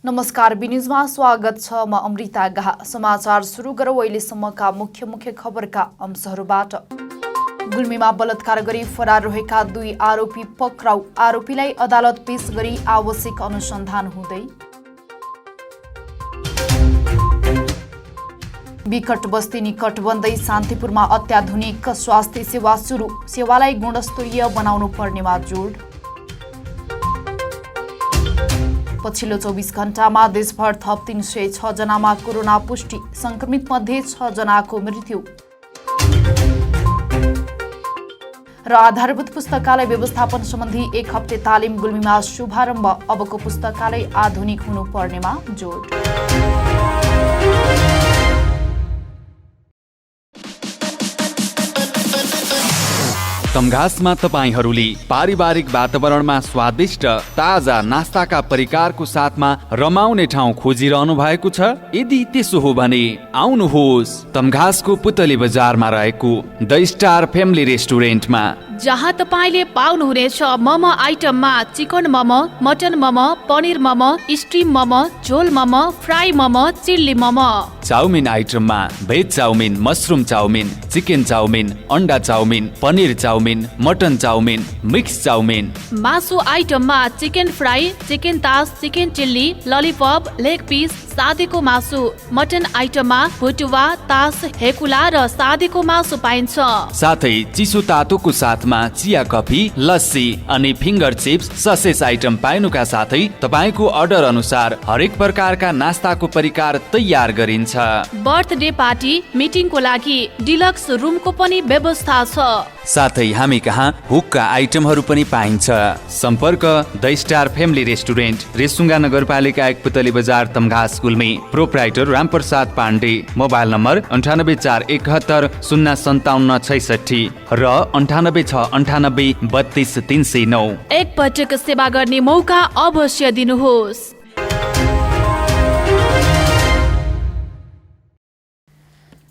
नमस्कार, बिन्युजमा स्वागत छ। म अमृता गाह। समाचार सुरु गरौँ अहिलेसम्मका मुख्य खबरका अंशहरूबाट। गुल्मीमा बलात्कार गरी फरार रहेका 2 आरोपी पक्राउ। आरोपीलाई अदालत पेश गरी आवश्यक अनुसन्धान हुँदै। विकट बस्ती निकट बन्दै शान्तिपुरमा अत्याधुनिक स्वास्थ्य सेवा सुरु। सेवालाई गुणस्तरीय बनाउनु पर्नेमा जोड। पछिल्लो 24 घण्टामा देशभर थप 306 जनामा कोरोना पुष्टि। संक्रमित मध्ये 6 जनाको मृत्यु। र आधारभूत पुस्तकालय व्यवस्थापन सम्बन्धी 1 हप्ते तालिम गुल्मीमा शुभारम्भ। अबको पुस्तकालय आधुनिक हुनुपर्नेमा जोड। तमघासमा तपाईहरूले पारिवारिक वातावरणमा स्वादिष्ट ताजा नास्ताका परिकारको साथमा रमाउने ठाउँ खोजिरहनु भएको छ? यदि त्यसो हो भने आउनुहोस् तमघासको पुतली बजारमा रहेको द स्टार फ्यामिली रेस्टुरेन्टमा, जहाँ तपाईले पाउनुहुनेछ मोमो आइटममा chicken momo, mutton momo, paneer momo, steam momo, jhol momo, fry momo, chilli momo. Chowmein आइटममा veg chowmein, mushroom chowmein, chicken chowmein, अन्डा chowmein, paneer chowmein, mutton chowmein, mix chowmein. मासु आइटममा चिकन फ्राई, चिकन तास, chicken chilli, lollipop, leg piece, सादीको मासु। मटन आइटममा भुटुवा, तास, हेकुला र सादीको मासु पाइन्छ। साथै चिसो तातोको साथमा चिया, कफी, लस्सी अनि फिङ्गर चिप्स, ससेज आइटम पाइनुका साथै तपाईको अर्डर अनुसार हरेक प्रकारका नास्ताको परिकार तयार गरिन्छ। बर्थडे पार्टी, मिटिङको लागि डिलक्स रुमको पनि व्यवस्था छ। साथै हामी कहाँ हुक्का आइटमहरू पनि पाइन्छ। सम्पर्क the star family restaurant, Resunga नगरपालिका 1 Putali Bazar, Tamghas, Gulmi. Proprietor Ramprasad Pandey. Mobile number 984171 05766 र 9869832309। एक पटक सेवा गर्ने मौका अवश्य दिनुहोस्।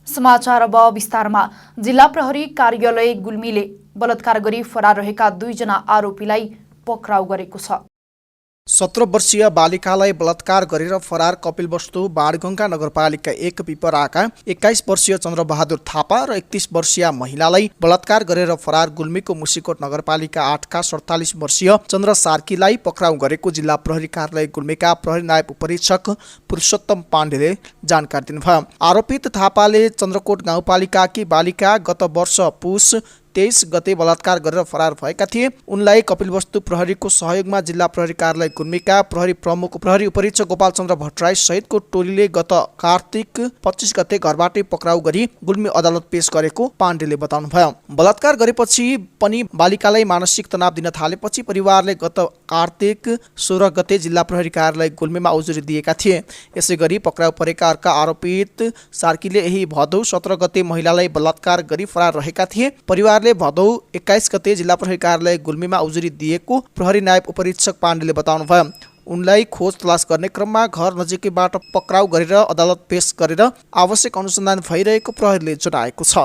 समाचार अब विस्तारमा। जिल्ला प्रहरी कार्यालय गुल्मीले बलात्कार गरी फरार रहेका 2 जना आरोपीलाई पक्राउ गरेको छ। 17 वर्षीय बालिकालाई बलात्कार गरेर फरार कपिलवस्तु बाणगङ्गा नगरपालिका 1 पिपराका 21 वर्षीय चन्द्रबहादुर थापा र 31 वर्षीय महिलालाई बलात्कार गरेर फरार गुल्मीको मुसिकोट नगरपालिका 8 का 47 वर्षीय चन्द्र सार्कीलाई पक्राउ गरेको जिल्ला प्रहरी कार्यालय गुल्मीका प्रहरी नायब उपरीक्षक पुरुषोत्तम पाण्डेले जानकारी दिनुभयो। आरोपित थापाले चन्द्रकोट गाउँपालिकाकी बालिका गत वर्ष पुस 23 गते बलात्कार गरेर फरार भएका थिए। उनलाई कपिलवस्तु प्रहरीको सहयोगमा जिल्ला प्रहरी कार्यालय गुल्मीका प्रहरी प्रमुख प्रहरी उपरीक्षक गोपालचन्द्र भट्टराई सहितको टोलीले गत कार्तिक 25 गते घरबाटै पक्राउ गरी गुल्मी अदालत पेश गरेको पाण्डेले बताउनुभयो। बलात्कार गरेपछि पनि बालिकालाई मानसिक तनाव दिन थालेपछि परिवारले गत कार्तिक 16 गते जिल्ला प्रहरी कार्यालय गुल्मीमा उजुरी दिएका थिए। यसैगरी पक्राउ परेका अर्का आरोपित सार्कीले यही भदौ 17 गते महिलालाई बलात्कार गरी फरार रहेका थिए। परिवारले भदौ 21 गते जिल्ला प्रहरी कार्यालय गुल्मीमा उजुरी दिएको प्रहरी नायब उपरीक्षक पाण्डेले बताउनुभयो। उनलाई खोज तलास गर्ने क्रममा घर नजिकैबाट पक्राउ गरेर अदालत पेश गरेर आवश्यक अनुसन्धान भइरहेको प्रहरीले जनाएको छ।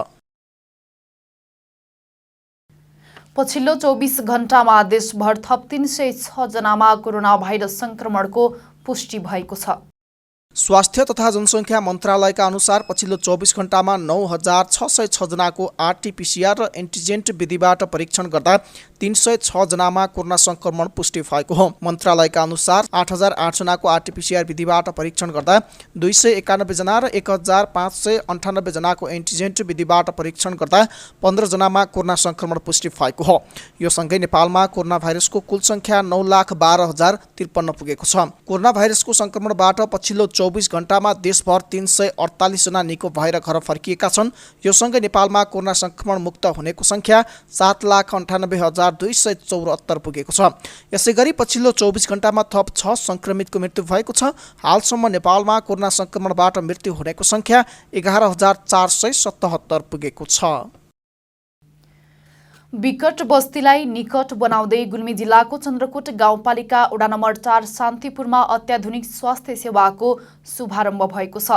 पछिल्लो 24 घण्टामा देशभर थप 306 जनामा कोरोना भाइरस संक्रमणको पुष्टि भएको छ। स्वास्थ्य तथा जनसङ्ख्या मन्त्रालयका अनुसार पछिल्लो 24 घण्टामा 9606 जनाको आरटीपीसीआर र एन्टिजेन्ट विधिबाट परीक्षण गर्दा 306 जनामा कोरोना संक्रमण पुष्टि भएको हो। मन्त्रालयका अनुसार 8008 जनाको आरटीपीसीआर विधिबाट परीक्षण गर्दा 291 जना र 1598 जनाको एन्टिजेन्ट विधिबाट परीक्षण गर्दा 15 जनामा कोरोना संक्रमण पुष्टि भएको हो। यो सँगै नेपालमा कोरोना भाइरसको कुल संख्या 9,12,053 पुगेको छ। कोरोना भाइरसको संक्रमणबाट पछिल्लो 24 घण्टामा देशभर 348 जना निको भएर घर फर्किएका छन्। यो सँगै नेपालमा कोरोना संक्रमण मुक्त हुनेको संख्या 7,98,274 पुगेको छ। यसैगरी पछिल्लो 24 घण्टामा थप 6 संक्रमितको मृत्यु भएको छ। हालसम्म नेपालमा कोरोना संक्रमणबाट मृत्यु हुनेको संख्या 11,477 पुगेको छ। विकट बस्तीलाई निकट बनाउँदै गुल्मी जिल्लाको चन्द्रकोट गाउँपालिका वडा नम्बर 4 शान्तिपुरमा अत्याधुनिक स्वास्थ्य सेवाको शुभारम्भ भएको छ।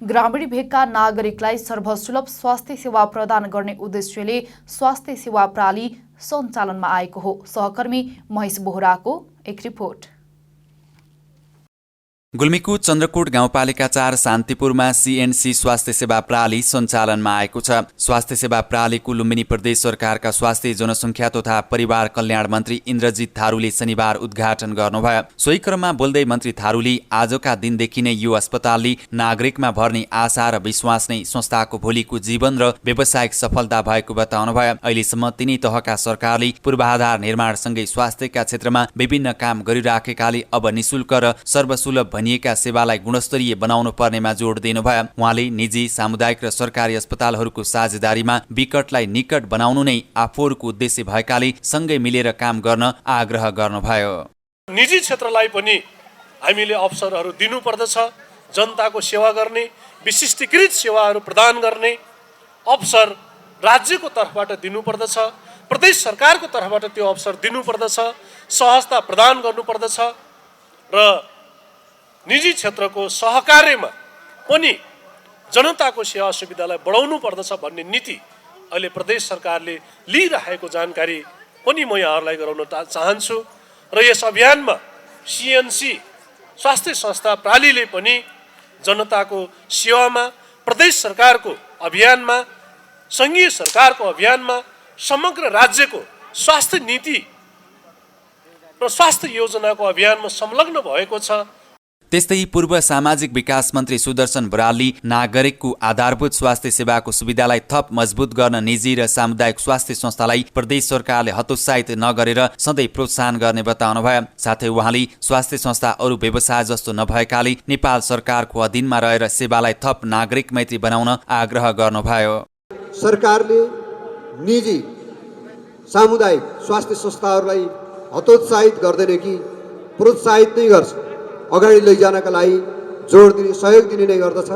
ग्रामीण भेगका नागरिकलाई सर्वसुलभ स्वास्थ्य सेवा प्रदान गर्ने उद्देश्यले स्वास्थ्य सेवा प्रणाली सञ्चालनमा आएको हो। सहकर्मी महेश बोहराको एक रिपोर्ट। गुल्मीको चन्द्रकोट गाउँपालिका 4 शान्तिपुरमा सीएनसी स्वास्थ्य सेवा प्रणाली सञ्चालनमा आएको छ। स्वास्थ्य सेवा प्रणालीको लुम्बिनी प्रदेश सरकारका स्वास्थ्य जनसङ्ख्या तथा परिवार कल्याण मन्त्री इन्द्रजित थारूले शनिबार उद्घाटन गर्नुभयो। सोही क्रममा बोल्दै मन्त्री थारूले आजका दिनदेखि नै यो अस्पतालले नागरिकमा भर्ने आशा र विश्वास नै संस्थाको भोलिको जीवन र व्यावसायिक सफलता भएको बताउनुभयो। अहिलेसम्म तिनै तहका सरकारले पूर्वाधार निर्माणसँगै स्वास्थ्यका क्षेत्रमा विभिन्न काम गरिराखेकाले अब निशुल्क र सर्वसुलभ भनिएका सेवालाई गुणस्तरीय बनाउनु पर्नेमा जोड दिनुभयो। उहाँले निजी, सामुदायिक र सरकारी अस्पतालहरूको साझेदारीमा विकटलाई निकट बनाउनु नै आफूहरूको उद्देश्य भएकाले सँगै मिलेर काम गर्न आग्रह गर्नुभयो। निजी क्षेत्रलाई पनि हामीले अवसरहरू दिनुपर्दछ। जनताको सेवा गर्ने, विशिष्टीकृत सेवाहरू प्रदान गर्ने अवसर राज्यको तर्फबाट दिनुपर्दछ, प्रदेश सरकारको तर्फबाट त्यो अवसर दिनुपर्दछ, सहजता प्रदान गर्नुपर्दछ र निजी क्षेत्रको सहकार्यमा पनि जनताको सेवा सुविधालाई बढाउनु पर्दछ भन्ने नीति अहिले प्रदेश सरकारले लिइरहेको जानकारी पनि म यहाँहरूलाई गराउन चाहन्छु। र यस अभियानमा सीएनसी स्वास्थ्य संस्था प्रणालीले पनि जनताको सेवामा, प्रदेश सरकारको अभियानमा, सङ्घीय सरकारको अभियानमा, समग्र राज्यको स्वास्थ्य नीति र स्वास्थ्य योजनाको अभियानमा संलग्न भएको छ। त्यस्तै पूर्व सामाजिक विकास मन्त्री सुदर्शन बरालले नागरिकको आधारभूत स्वास्थ्य सेवाको सुविधालाई थप मजबुत गर्न निजी र सामुदायिक स्वास्थ्य संस्थालाई प्रदेश सरकारले हतोत्साहित नगरेर सधैँ प्रोत्साहन गर्ने बताउनुभयो। साथै उहाँले स्वास्थ्य संस्था अरू व्यवसाय जस्तो नभएकाले नेपाल सरकारको अधीनमा रहेर सेवालाई थप नागरिक मैत्री बनाउन आग्रह गर्नुभयो। सरकारले निजी सामुदायिक स्वास्थ्य संस्थाहरूलाई हतोत्साहित गर्दैन कि प्रोत्साहित नै गर्छ, अगाडि लैजानका लागि जोड दिने, सहयोग दिने नै गर्दछ।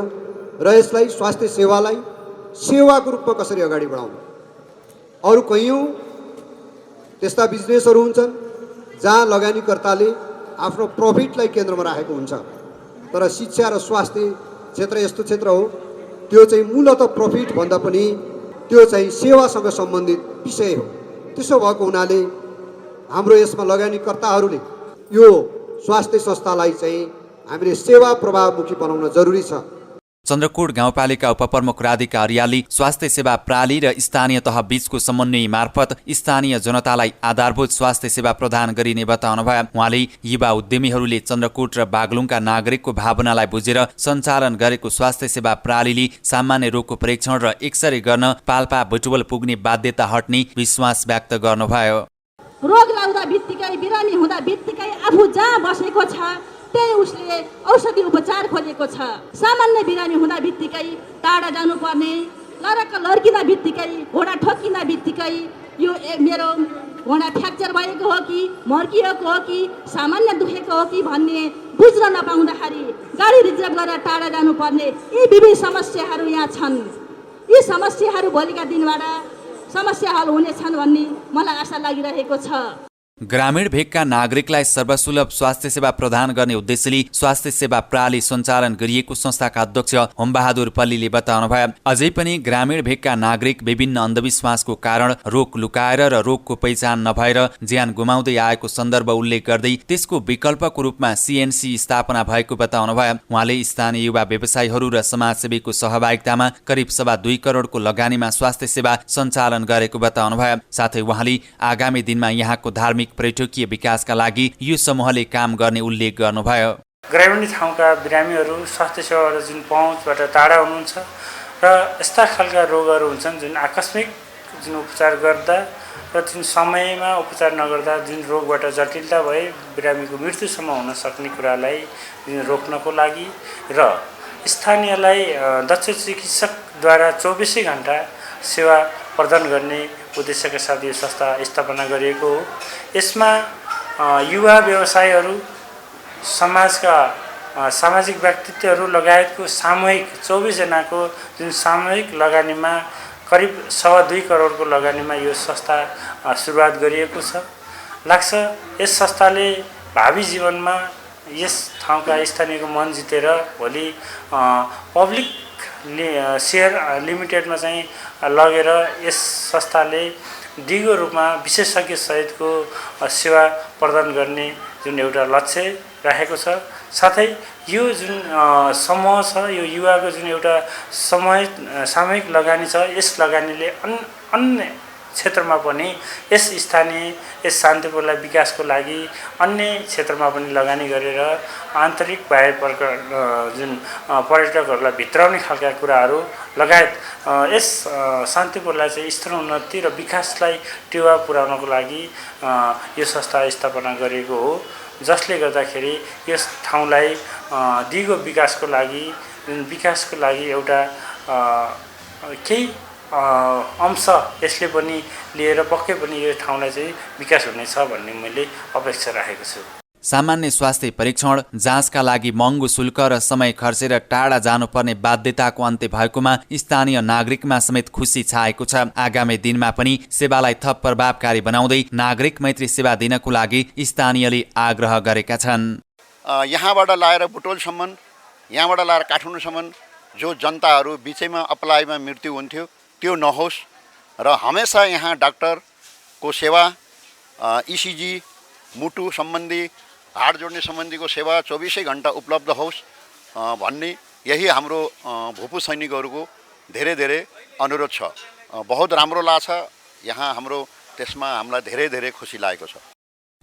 र यसलाई स्वास्थ्य सेवालाई सेवाको रूपमा कसरी अगाडि बढाउनु। अरू कैयौँ त्यस्ता बिजनेसहरू हुन्छन् जहाँ लगानीकर्ताले आफ्नो प्रफिटलाई केन्द्रमा राखेको हुन्छ, तर शिक्षा र स्वास्थ्य क्षेत्र यस्तो क्षेत्र हो त्यो चाहिँ मूलतः प्रफिट भन्दा पनि त्यो चाहिँ सेवासँग सम्बन्धित विषय हो। त्यसो भएको हुनाले हाम्रो यसमा लगानीकर्ताहरूले यो स्वास्थ्य संस्थालाई चाहिँ हामीले सेवा प्रभावमुखी बनाउन जरुरी छ। चन्द्रकोट गाउँपालिका उपप्रमुख राधिका अर्यालले स्वास्थ्य सेवा प्रणाली र स्थानीय तह बीचको समन्वय मार्फत स्थानीय जनतालाई आधारभूत स्वास्थ्य सेवा प्रदान गरिने बताउनुभयो। उहाँले युवा उद्यमीहरूले चन्द्रकोट र बागलुङका नागरिकको भावनालाई बुझेर सञ्चालन गरेको स्वास्थ्य सेवा प्रणालीले सामान्य रोगको परीक्षण र एक्सरे गर्न पाल्पा बुटवल पुग्ने बाध्यता हट्ने विश्वास व्यक्त गर्नुभयो। रोग लाग्दा बित्तिकै, बिरामी हुँदा बित्तिकै आफू जहाँ बसेको छ त्यही उसले औषधि उपचार खोजेको छ। सामान्य बिरामी हुँदा बित्तिकै टाढा जानुपर्ने, लरक्क लर्किँदा बित्तिकै, घोडा ठोकिँदा बित्तिकै यो मेरो घोडा फ्र्याक्चर भएको हो कि मर्किएको हो कि सामान्य दुखेको हो कि भन्ने बुझ्न नपाउँदाखेरि गाडी रिजर्भ गरेर टाढा जानुपर्ने यी विभिन्न समस्याहरू यहाँ छन्। यी समस्याहरू भोलिका दिनबाट समस्या हल हुनेछन् भन्ने मलाई आशा लागिरहेको छ। ग्रामीण भेगका नागरिकलाई सर्वसुलभ स्वास्थ्य सेवा प्रदान गर्ने उद्देश्यले स्वास्थ्य सेवा प्रणाली सञ्चालन गरिएको संस्थाका अध्यक्ष होमबहादुर पल्लीले बताउनुभयो। अझै पनि ग्रामीण भेगका नागरिक विभिन्न अन्धविश्वासको कारण रोग लुकाएर र रोगको पहिचान नभएर ज्यान गुमाउँदै आएको सन्दर्भ उल्लेख गर्दै त्यसको विकल्पको रूपमा सीएनसी स्थापना भएको बताउनुभयो। उहाँले स्थानीय युवा व्यवसायीहरू र समाजसेवीको सहभागितामा करिब 2.25 करोडको लगानीमा स्वास्थ्य सेवा सञ्चालन गरेको बताउनुभयो। साथै उहाँले आगामी दिनमा यहाँको धार्मिक पर्यटकीय विकासका लागि यो समूहले काम गर्ने उल्लेख गर्नुभयो। ग्रामीण ठाउँका बिरामीहरू स्वास्थ्य सेवाबाट जुन पहुँचबाट टाढा हुनुहुन्छ र यस्ता खालका रोगहरू हुन्छन् जुन आकस्मिक जुन उपचार गर्दा र जुन समयमा उपचार नगर्दा जुन रोगबाट जटिलता भए बिरामीको मृत्युसम्म हुन सक्ने कुरालाई रोक्नको लागि र स्थानीयलाई दक्ष चिकित्सकद्वारा 24 घण्टा सेवा प्रदान गर्ने उद्देश्यका साथ यो संस्था स्थापना गरिएको हो। यसमा युवा व्यवसायीहरू, समाजका सामाजिक व्यक्तित्वहरू लगायतको सामूहिक 24 जनाको जुन सामूहिक लगानीमा करिब 2.25 करोडको लगानीमा यो संस्था सुरुवात गरिएको छ। लाग्छ यस संस्थाले भावी जीवनमा यस ठाउँका स्थानीयको मन जितेर भोलि पब्लिक सेयर लिमिटेडमा चाहिँ लगेर यस संस्थाले दिगो रूपमा विशेषज्ञ सहितको सेवा प्रदान गर्ने जुन एउटा लक्ष्य राखेको छ। साथै यो जुन समूह छ, यो युवाको जुन एउटा सामूहिक लगानी छ, यस लगानीले अन्य क्षेत्रमा पनि यस स्थानीय यस शान्तिपुरलाई विकासको लागि अन्य क्षेत्रमा पनि लगानी गरेर आन्तरिक बाहिर जुन पर्यटकहरूलाई भित्राउने खालका कुराहरू लगायत यस शान्तिपुरलाई चाहिँ स्तरोन्नति र विकासलाई टेवा पुर्याउनको लागि यो संस्था स्थापना गरिएको हो, जसले गर्दाखेरि यस ठाउँलाई दिगो विकासको लागि एउटा केही अंश यसले पनि लिएर पक्कै पनि यो ठाउँलाई चाहिँ विकास हुनेछ भन्ने मैले अपेक्षा राखेको छु। सामान्य स्वास्थ्य परीक्षण जाँचका लागि महँगो शुल्क र समय खर्चेर टाढा जानुपर्ने बाध्यताको अन्त्य भएकोमा स्थानीय नागरिकमा समेत खुसी छाएको छ। आगामी दिनमा पनि सेवालाई थप प्रभावकारी बनाउँदै नागरिक मैत्री सेवा दिनको लागि स्थानीयले आग्रह गरेका छन्। यहाँबाट लाएर बुटोलसम्म, यहाँबाट लाएर काठमाडौँसम्म जो जनताहरू बिचैमा अप्लाईमा मृत्यु हुन्थ्यो त्यो नहोस् र हमेसा यहाँ डाक्टरको सेवा, इसिजी, मुटु सम्बन्धी, हाड जोड्ने सम्बन्धीको सेवा 24 घण्टा उपलब्ध होस् भन्ने यही हाम्रो भूपू सैनिकहरूको धेरै धेरै अनुरोध छ। बहुत राम्रो लाग्छ यहाँ हाम्रो, त्यसमा हामीलाई धेरै धेरै खुसी लागेको छ।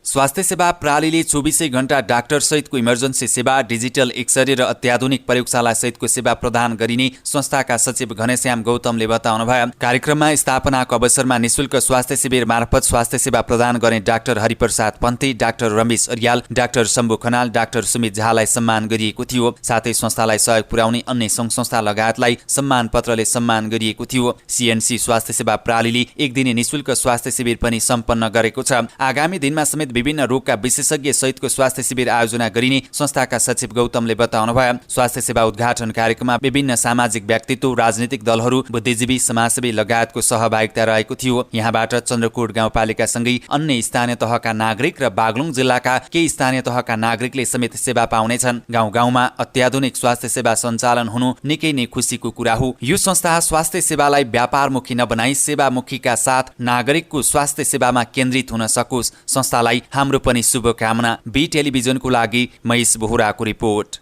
स्वास्थ्य सेवा प्रणालीले 24 घण्टा डाक्टर सहितको इमर्जेन्सी सेवा, डिजिटल एक्सरे र अत्याधुनिक प्रयोगशाला सहितको सेवा प्रदान गरिने संस्थाका सचिव घनश्याम गौतमले बताउनुभयो। कार्यक्रममा स्थापनाको अवसरमा निशुल्क स्वास्थ्य शिविर मार्फत स्वास्थ्य सेवा प्रदान गर्ने doctor Hariprasad Panthi, doctor Ramesh Aryal, doctor Shambhu Khanal, doctor Sumit झालाई सम्मान गरिएको थियो। साथै संस्थालाई सहयोग पुर्याउने अन्य सङ्घ संस्था लगायतलाई सम्मान पत्रले सम्मान गरिएको थियो। सीएनसी स्वास्थ्य सेवा प्रणालीले एक दिने निशुल्क स्वास्थ्य शिविर पनि सम्पन्न गरेको छ। आगामी दिनमा समेत विभिन्न रोगका विशेषज्ञ सहितको स्वास्थ्य शिविर आयोजना गरिने संस्थाका सचिव गौतमले बताउनुभयो। स्वास्थ्य सेवा उद्घाटन कार्यक्रममा विभिन्न सामाजिक व्यक्तित्व, राजनीतिक दलहरू, बुद्धिजीवी, समाजसेवी लगायतको सहभागिता रहेको थियो। यहाँबाट चन्द्रकोट गाउँपालिकासँगै अन्य स्थानीय तहका नागरिक र बागलुङ जिल्लाका केही स्थानीय तहका नागरिकले समेत सेवा पाउनेछन्। गाउँ गाउँमा अत्याधुनिक स्वास्थ्य सेवा सञ्चालन हुनु निकै नै खुसीको कुरा हो। यो संस्था स्वास्थ्य सेवालाई व्यापारमुखी नबनाई सेवामुखीका साथ नागरिकको स्वास्थ्य सेवामा केन्द्रित हुन सकोस्। संस्थालाई हाम्रो पनि शुभकामना। बी टेलिभिजनको लागि महेश बोहराको रिपोर्ट।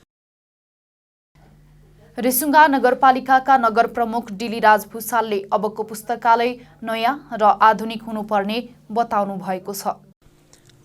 रेसुङ्गा नगरपालिकाका नगर प्रमुख डिलीराज भुसालले अबको पुस्तकालय नयाँ र आधुनिक हुनुपर्ने बताउनु भएको छ।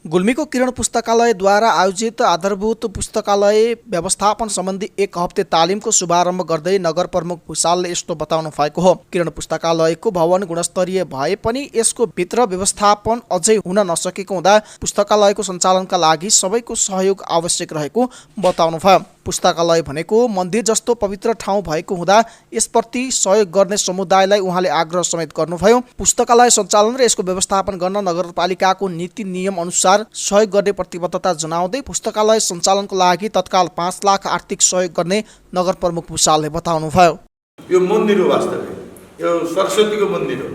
गुल्मीको किरण पुस्तकालयद्वारा आयोजित आधारभूत पुस्तकालय व्यवस्थापन सम्बन्धी 1 हप्ते तालिमको शुभारम्भ गर्दै नगर प्रमुख भुसालले यस्तो बताउनु भएको हो। किरण पुस्तकालयको भवन गुणस्तरीय भए पनि यसको भित्र व्यवस्थापन अझै हुन नसकेको हुँदा पुस्तकालयको सञ्चालनका लागि सबैको सहयोग आवश्यक रहेको बताउनु भयो। पुस्तकालय भनेको मन्दिर जस्तो पवित्र ठाउँ भएको हुँदा यसप्रति सहयोग गर्ने समुदायलाई उहाँले आग्रह समेत गर्नुभयो। पुस्तकालय सञ्चालन र यसको व्यवस्थापन गर्न नगरपालिकाको नीति नियम अनुसार सहयोग गर्ने प्रतिबद्धता जनाउँदै पुस्तकालय सञ्चालनको लागि तत्काल 5 लाख आर्थिक सहयोग गर्ने नगर प्रमुख भुसालले बताउनुभयो। यो मन्दिर हो, वास्तवमा यो सरस्वतीको मन्दिर हो।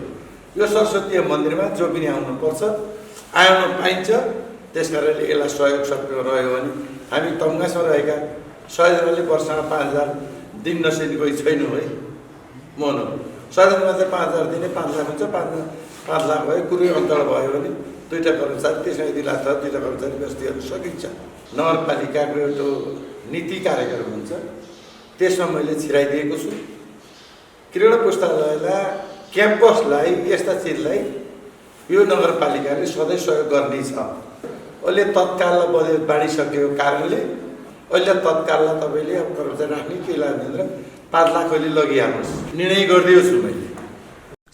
यो सरस्वती मन्दिरमा जो पनि आउनुपर्छ, आउन पाइन्छ। त्यसकारणले यसलाई सहयोग सक्नु रह्यो भने हामी तम्घासमा रहेका 100 जनाले वर्षमा 5,000 दिन नसक्ने कोही छैन है। मोहन 100 जनामा चाहिँ 5,000 दिने 5 लाख हुन्छ। 5 लाख भयो, कुनै अन्तराल भयो भने 2टा कर्मचारी, त्यसमा यदि लाग्छ 2टा कर्मचारी व्यवस्थित गर्न सकिन्छ। नगरपालिकाको एउटा नीति कार्यक्रम हुन्छ, त्यसमा मैले छिराइदिएको छु। किरण पुस्तकालयलाई, क्याम्पसलाई, यस्ता चिजलाई यो नगरपालिकाले सधैँ सहयोग गर्ने छ। अहिले तत्काललाई बजेट बाँडिसकेको कारणले अहिले तत्काललाई तपाईँले अब कर्मचारी राख्ने के लाग्दैन, 5 लाख अहिले लगिहाल्नुहोस् निर्णय गरिदिएको छु मैले।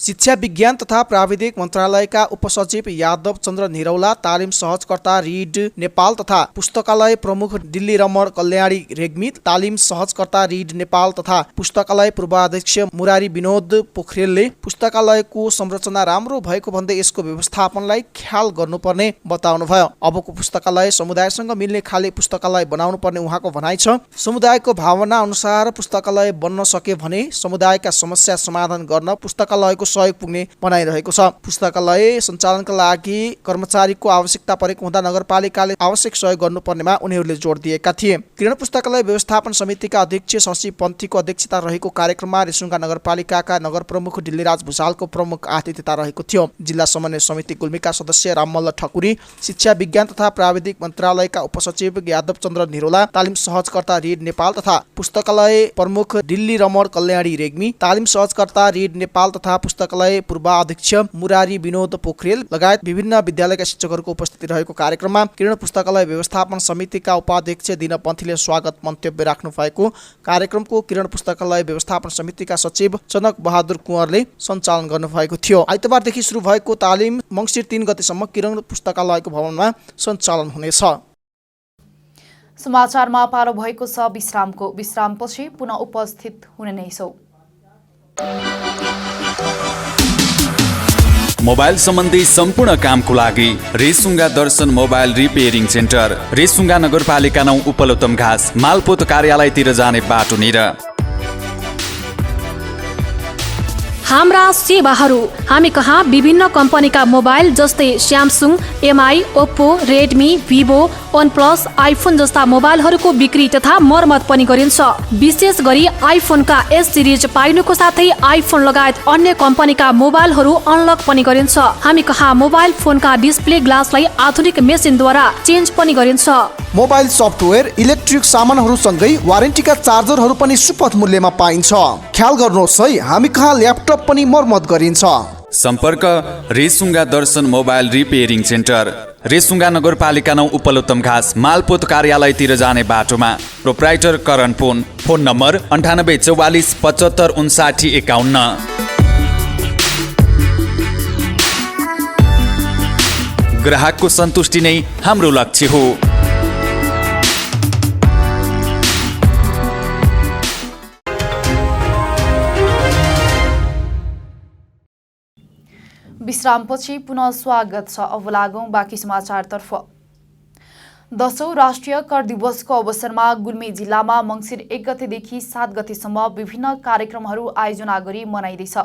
शिक्षा विज्ञान तथा प्राविधिक मन्त्रालयका उपसचिव यादव चन्द्र निरौला, तालिम सहजकर्ता रिड नेपाल तथा पुस्तकालय प्रमुख दिल्ली रमण कल्याणी रेग्मी, तालिम सहजकर्ता रिड नेपाल तथा पुस्तकालय पूर्वाध्यक्ष मुरारी विनोद पोखरेलले पुस्तकालयको संरचना राम्रो भएको भन्दै यसको व्यवस्थापनलाई ख्याल गर्नुपर्ने बताउनुभयो। अबको पुस्तकालय समुदायसँग मिल्ने खाले पुस्तकालय बनाउनु पर्ने उहाँको भनाइ छ। समुदायको भावना अनुसार पुस्तकालय बन्न सके भने समुदायका समस्या समाधान गर्न पुस्तकालयको सहयोग पुग्ने बनाइरहेको छ। पुस्तकालय सञ्चालनका लागि कर्मचारीको आवश्यकता परेको हुँदा नगरपालिकाले आवश्यक सहयोग गर्नुपर्नेमा उनीहरूले जोड दिएका थिए। किरण पुस्तकालय व्यवस्थापन समितिका अध्यक्ष शशि पन्थीको अध्यक्षता रहेको कार्यक्रममा रेसुङ्गा नगरपालिकाका नगर प्रमुख डिल्लीराज भुषालको प्रमुख आतिथ्यता रहेको थियो। जिल्ला समन्वय समिति गुल्मीका सदस्य राममल्ल ठकुरी, शिक्षा विज्ञान तथा प्राविधिक मन्त्रालयका उपसचिव यादव चन्द्र निरोला, तालिम सहजकर्ता रिड नेपाल तथा पुस्तकालय प्रमुख दिल्ली रमण कल्याणी रेग्मी, तालिम सहजकर्ता रिड नेपाल तथा पुस्तकालय पूर्वाध्यक्ष मुरारी विनोद पोखरेल लगायत विभिन्न विद्यालयका शिक्षकहरूको उपस्थिति रहेको कार्यक्रममा किरण पुस्तकालय व्यवस्थापन समितिका उपाध्यक्ष दिन पन्थीले स्वागत मन्तव्य राख्नु भएको कार्यक्रमको किरण पुस्तकालय व्यवस्थापन समितिका सचिव जनक बहादुर कुँवरले सञ्चालन गर्नुभएको थियो। आइतबारदेखि सुरु भएको तालिम मङ्सिर 3 गतेसम्म किरण पुस्तकालयको भवनमा सञ्चालन हुनेछ। समाचारमा पालो भएको छ विश्रामको। विश्रामपछि पुनः उपस्थित हुने नै छौँ। मोबाइल सम्बन्धी सम्पूर्ण कामको लागि रेसुङ्गा दर्शन मोबाइल रिपेयरिङ सेन्टर, रेसुङ्गा नगरपालिका 9 उपलोत्तम घाँस, मालपोत कार्यालयतिर जाने बाटोनिर। हाम्रा सेवाहरू। हामी कहाँ विभिन्न कम्पनीका मोबाइल जस्तै Samsung, MI, Oppo, Redmi, Vivo, OnePlus, iPhone जस्ता मोबाइलहरूको बिक्री तथा मर्मत पनि गरिन्छ। विशेष गरी आइफोनका S सिरिज पाइनुको साथै आइफोन लगायत अन्य कम्पनीका मोबाइलहरू अनलक पनि गरिन्छ। हामी कहाँ मोबाइल फोनका डिस्प्ले ग्लासलाई आधुनिक मेसिनद्वारा चेन्ज पनि गरिन्छ। मोबाइल सफ्टवेयर, इलेक्ट्रिक सामानहरूसँगै वारेन्टीका चार्जरहरू पनि सुपथ मूल्यमा पाइन्छ। ख्याल गर्नुहोस् है, हामी कहाँ ल्यापटप पनि मर्मत गरिन्छ। सम्पर्क रेसुङ्गा दर्शन मोबाइल रिपेयरिङ सेन्टर, रेसुङ्गा नगरपालिका 9 उपलोत्तम घाँस, मालपोत कार्यालयतिर जाने बाटोमा। प्रोप्राइटर करण पुन, फोन नम्बर 9844 75 59 51। ग्राहकको सन्तुष्टि नै हाम्रो लक्ष्य हो। विश्रामपछि पुनः स्वागत छ। अब लागौं बाँकी समाचारतर्फ। 10औं राष्ट्रिय कर दिवसको अवसरमा गुल्मी जिल्लामा मङ्सिर 1 गतेदेखि 7 गतेसम्म विभिन्न कार्यक्रमहरू आयोजना गरी मनाइँदैछ।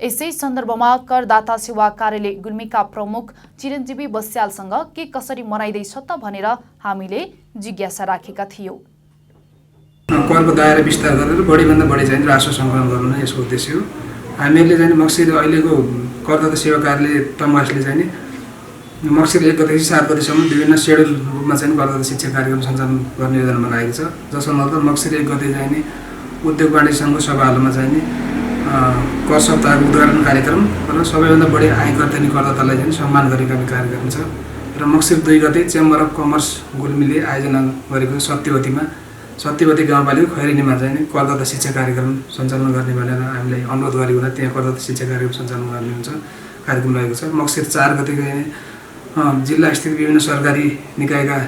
यसै सन्दर्भमा करदाता सेवा कार्यालय गुल्मीका प्रमुख चिरञ्जीवी बस्यालसँग के कसरी मनाइँदैछ त भनेर हामीले जिज्ञासा राखेका थियौं। करको दायरा विस्तार गरेर बढीभन्दा बढी चाहिँ राजस्व सङ्कलन गर्नु नै यसको उद्देश्य हो। हामीले चाहिँ मङ्सिर अहिलेको करदाता सेवा कार्यालय तमघासले चाहिँ मङ्सिर 1 गतेदेखि 7 गतेसम्म विभिन्न सेड्युल रूपमा चाहिँ करदाता शिक्षा कार्यक्रम सञ्चालन गर्ने योजना बनाएको छ। जसको मतलब मङ्सिर 1 गते चाहिँ उद्योग वाणिज्य सङ्घको सभाहरूमा चाहिँ कर सप्ताहको उद्घाटन कार्यक्रम र सबैभन्दा बढी आयकर तिर्ने करदातालाई चाहिँ सम्मान गरेको कार्यक्रम छ। र मङ्सिर 2 गते चेम्बर अफ कमर्स गुल्मीले आयोजना गरेको सत्यवती गाउँपालिका खैरेनीमा चाहिँ करदाता शिक्षा कार्यक्रम सञ्चालन गर्ने भनेर हामीलाई अनुरोध गरेको हुँदा त्यहाँ करदाता शिक्षा कार्यक्रम सञ्चालन गर्ने हुन्छ कार्यक्रम रहेको छ। मङ्सिर 4 गते जिल्ला स्थित विभिन्न सरकारी निकायका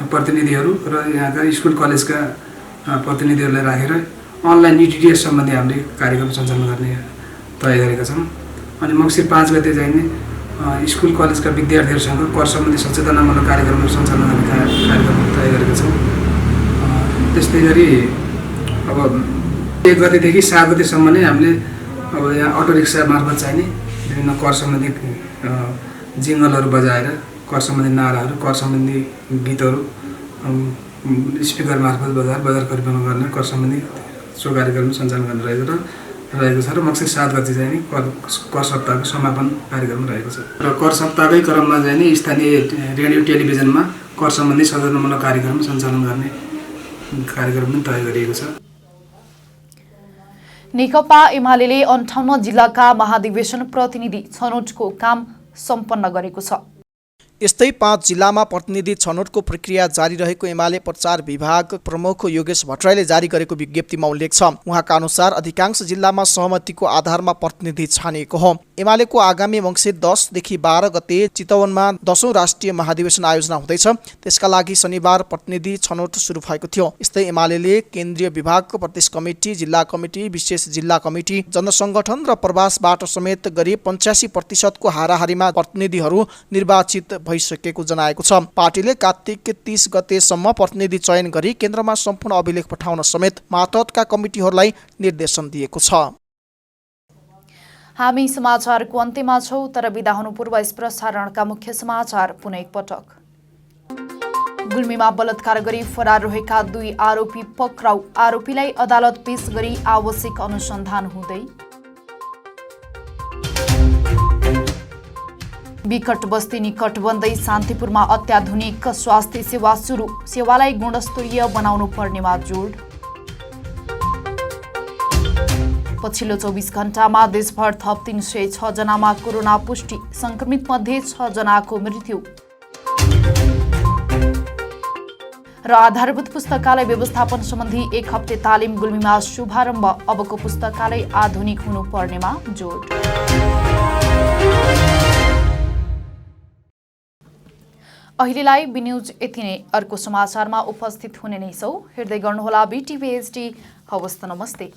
प्रतिनिधिहरू र यहाँका स्कुल कलेजका प्रतिनिधिहरूलाई राखेर अनलाइन ETTS सम्बन्धी हामीले कार्यक्रम सञ्चालन गर्ने तय गरेका छौँ। अनि मङ्सिर 5 गते चाहिँ स्कुल कलेजका विद्यार्थीहरूसँग कर सम्बन्धी सचेतनामूलक कार्यक्रमहरू सञ्चालन गर्ने कार्यक्रम तय गरेका छौँ। त्यस्तै गरी अब 1 गतेदेखि 7 गतेसम्म नै हामीले अब यहाँ अटो रिक्सा मार्फत चाहिने विभिन्न कर सम्बन्धी जिङ्गलहरू बजाएर कर सम्बन्धी नाराहरू, कर सम्बन्धी गीतहरू स्पिकर मार्फत बजार परिवहन गर्ने कर सम्बन्धी सो कार्यक्रम सञ्चालन गर्न रहेको छ। र मङ्सिर 7 गते चाहिँ कर सप्ताहको समापन कार्यक्रम रहेको छ। र कर सप्ताहकै क्रममा चाहिँ स्थानीय रेडियो टेलिभिजनमा कर सम्बन्धी सचेतनामूलक कार्यक्रम सञ्चालन गर्ने कार्यक्रम पनि तय गरिएको छ। नेकपा एमाले 58 जिल्लाका महाधिवेशन प्रतिनिधि छनौटको काम सम्पन्न गरेको छ। यस्तै 5 जिल्लामा प्रतिनिधि छनौटको प्रक्रिया जारी रहेको एमाले प्रचार विभाग प्रमुख योगेश भट्टराईले जारी गरेको विज्ञप्तिमा उल्लेख छ। उहाँका अनुसार अधिकांश जिल्लामा सहमतिको आधारमा प्रतिनिधि छानिएको हो। एमालेको आगामी मङ्सिर 10 देखि 12 गते चितवनमा 10औं राष्ट्रिय महाधिवेशन आयोजना हुँदैछ। त्यसका लागि शनिबार प्रतिनिधि छनौट सुरु भएको थियो। यस्तै एमाले केन्द्रीय विभागको प्रदेश कमिटी, जिल्ला कमिटी, विशेष जिल्ला कमिटी, जनसङ्गठन र प्रवासबाट समेत गरी 85% को हाराहारीमा प्रतिनिधिहरू निर्वाचित भइसकेको जनाएको छ। पार्टीले कार्तिक 30 गतेसम्म प्रतिनिधि चयन गरी केन्द्रमा सम्पूर्ण अभिलेख पठाउन समेत मातहतका कमिटीहरूलाई निर्देशन दिएको छ। हामी समाचारको अन्त्यमा छौं, तर बिदा हुनु पूर्व यस प्रसारणका मुख्य समाचार पुनः एकपटक। गुल्मीमा बलात्कार गरी फरार रहेका 2 आरोपी पक्राउ, आरोपीलाई अदालत पेश गरी आवश्यक अनुसन्धान हुँदै। विकट बस्ती निकट बन्दै शान्तिपुरमा अत्याधुनिक स्वास्थ्य सेवा सुरु, सेवालाई गुणस्तरीय बनाउनु पर्नेमा जोड। पछिल्लो 24 घण्टामा देशभर थप 306 जनामा कोरोना पुष्टि, संक्रमित मध्ये 6 जनाको मृत्यु। र आधारभूत पुस्तकालय व्यवस्थापन सम्बन्धी 1 हप्ते तालिम गुल्मीमा शुभारम्भ, अबको पुस्तकालय आधुनिक हुनुपर्नेमा जोड। अहिलेलाई बी न्यूज यति नै। अर्को समाचारमा उपस्थित हुने नै छौं। हेर्दै गर्नुहोला BTV HD। हवस् त, नमस्ते।